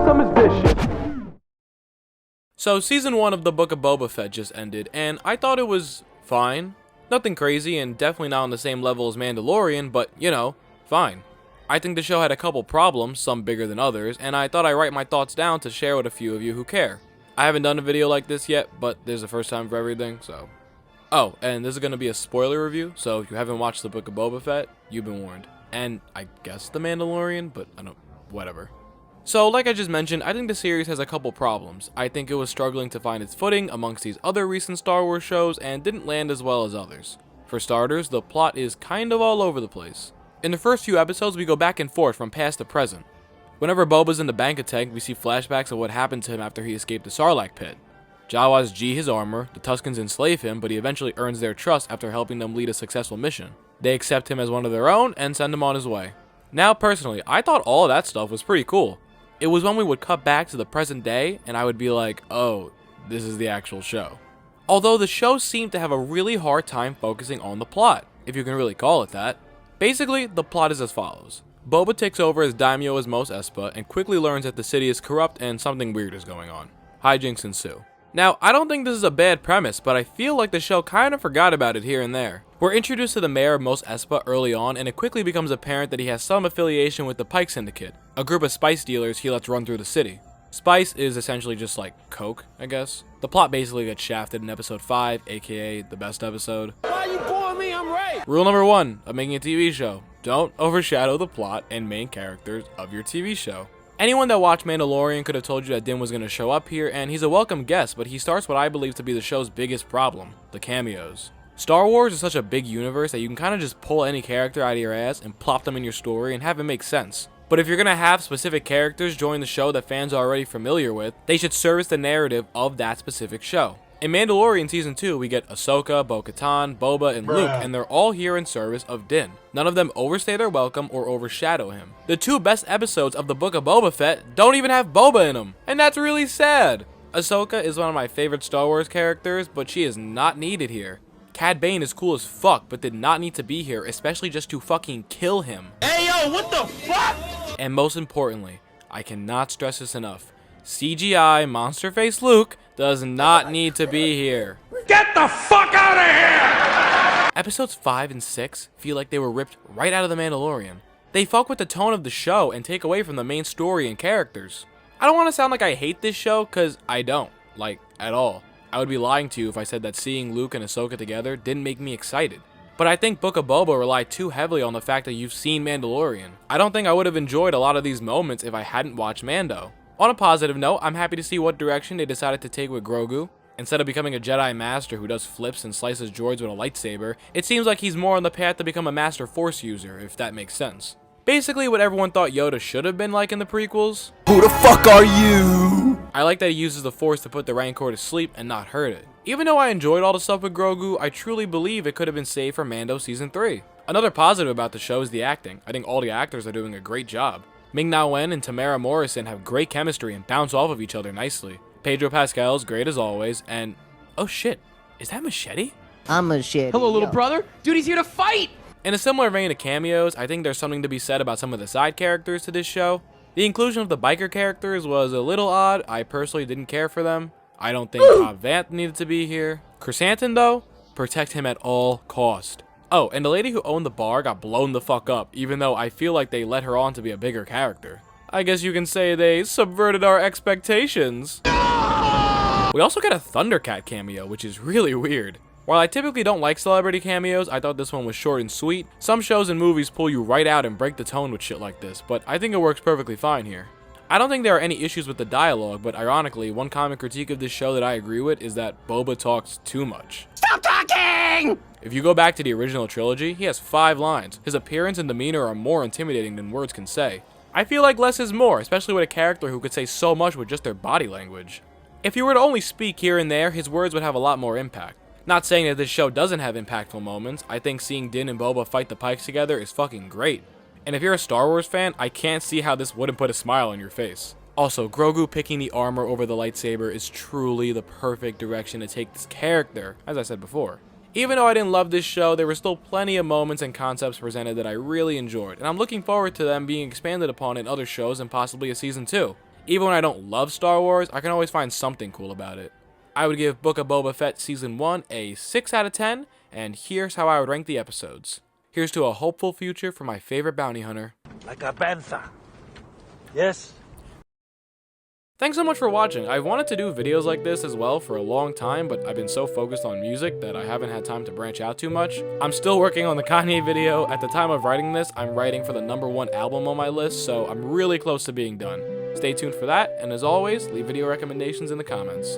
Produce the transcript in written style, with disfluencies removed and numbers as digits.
some is vicious. So season 1 of the Book of Boba Fett just ended, and I thought it was fine. Nothing crazy, and definitely not on the same level as Mandalorian, but, you know, fine. I think the show had a couple problems, some bigger than others, and I thought I'd write my thoughts down to share with a few of you who care. I haven't done a video like this yet, but there's a first time for everything, so... Oh, and this is going to be a spoiler review, so if you haven't watched the Book of Boba Fett, you've been warned. And I guess the Mandalorian, but I don't... whatever. So, like I just mentioned, I think the series has a couple problems. I think it was struggling to find its footing amongst these other recent Star Wars shows and didn't land as well as others. For starters, the plot is kind of all over the place. In the first few episodes, we go back and forth from past to present. Whenever Boba's in the Bantha tank, we see flashbacks of what happened to him after he escaped the Sarlacc pit. Jawas G his armor, the Tuskens enslave him, but he eventually earns their trust after helping them lead a successful mission. They accept him as one of their own and send him on his way. Now, personally, I thought all of that stuff was pretty cool. It was when we would cut back to the present day, and I would be like, oh, this is the actual show. Although the show seemed to have a really hard time focusing on the plot, if you can really call it that. Basically, the plot is as follows. Boba takes over as daimyo as Mos Espa and quickly learns that the city is corrupt and something weird is going on. Hijinks ensue. Now, I don't think this is a bad premise, but I feel like the show kind of forgot about it here and there. We're introduced to the mayor of Mos Espa early on, and it quickly becomes apparent that he has some affiliation with the Pike Syndicate, a group of spice dealers he lets run through the city. Spice is essentially just like coke, I guess. The plot basically gets shafted in episode 5, aka the best episode. Why you boring me? I'm right. Rule number 1 of making a TV show: don't overshadow the plot and main characters of your TV show. Anyone that watched Mandalorian could have told you that Din was going to show up here, and he's a welcome guest, but he starts what I believe to be the show's biggest problem: the cameos. Star Wars is such a big universe that you can kind of just pull any character out of your ass and plop them in your story and have it make sense. But if you're going to have specific characters join the show that fans are already familiar with, they should service the narrative of that specific show. In Mandalorian Season 2, we get Ashoka, Bo-Katan, Boba, and Luke, and they're all here in service of Din. None of them overstay their welcome or overshadow him. The 2 best episodes of the Book of Boba Fett don't even have Boba in them, and that's really sad. Ahsoka is one of my favorite Star Wars characters, but she is not needed here. Cad Bane is cool as fuck, but did not need to be here, especially just to fucking kill him. Hey yo, what the fuck? And most importantly, I cannot stress this enough, CGI monster face Luke does not need to be here. Get the fuck out of here! Episodes 5 and 6 feel like they were ripped right out of The Mandalorian. They fuck with the tone of the show and take away from the main story and characters. I don't want to sound like I hate this show, cause I don't, like, at all. I would be lying to you if I said that seeing Luke and Ahsoka together didn't make me excited. But I think Book of Boba relied too heavily on the fact that you've seen Mandalorian. I don't think I would have enjoyed a lot of these moments if I hadn't watched Mando. On a positive note, I'm happy to see what direction they decided to take with Grogu. Instead of becoming a Jedi Master who does flips and slices droids with a lightsaber, it seems like he's more on the path to become a Master Force user, if that makes sense. Basically what everyone thought Yoda should have been like in the prequels. Who the fuck are you? I like that he uses the Force to put the Rancor to sleep and not hurt it. Even though I enjoyed all the stuff with Grogu, I truly believe it could have been saved for Mando Season 3. Another positive about the show is the acting. I think all the actors are doing a great job. Ming-Na Wen and Tamara Morrison have great chemistry and bounce off of each other nicely. Pedro Pascal's great as always, and... oh shit, is that Machete? I'm Machete. Hello, little brother. Dude, he's here to fight! In a similar vein to cameos, I think there's something to be said about some of the side characters to this show. The inclusion of the biker characters was a little odd. I personally didn't care for them. I don't think Cobb Vanth needed to be here. Chrysanthemum, though, protect him at all cost. Oh, and the lady who owned the bar got blown the fuck up, even though I feel like they let her on to be a bigger character. I guess you can say they subverted our expectations. We also get a Thundercat cameo, which is really weird. While I typically don't like celebrity cameos, I thought this one was short and sweet. Some shows and movies pull you right out and break the tone with shit like this, but I think it works perfectly fine here. I don't think there are any issues with the dialogue, but ironically, one common critique of this show that I agree with is that Boba talks too much. Stop talking! If you go back to the original trilogy, he has 5 lines. His appearance and demeanor are more intimidating than words can say. I feel like less is more, especially with a character who could say so much with just their body language. If he were to only speak here and there, his words would have a lot more impact. Not saying that this show doesn't have impactful moments. I think seeing Din and Boba fight the Pikes together is fucking great. And if you're a Star Wars fan, I can't see how this wouldn't put a smile on your face. Also, Grogu picking the armor over the lightsaber is truly the perfect direction to take this character, as I said before. Even though I didn't love this show, there were still plenty of moments and concepts presented that I really enjoyed, and I'm looking forward to them being expanded upon in other shows and possibly a season 2. Even when I don't love Star Wars, I can always find something cool about it. I would give Book of Boba Fett Season 1 a 6 out of 10, and here's how I would rank the episodes. Here's to a hopeful future for my favorite bounty hunter. Like a bantha. Yes? Thanks so much for watching. I've wanted to do videos like this as well for a long time, but I've been so focused on music that I haven't had time to branch out too much. I'm still working on the Kanye video. At the time of writing this, I'm writing for the #1 album on my list, so I'm really close to being done. Stay tuned for that, and as always, leave video recommendations in the comments.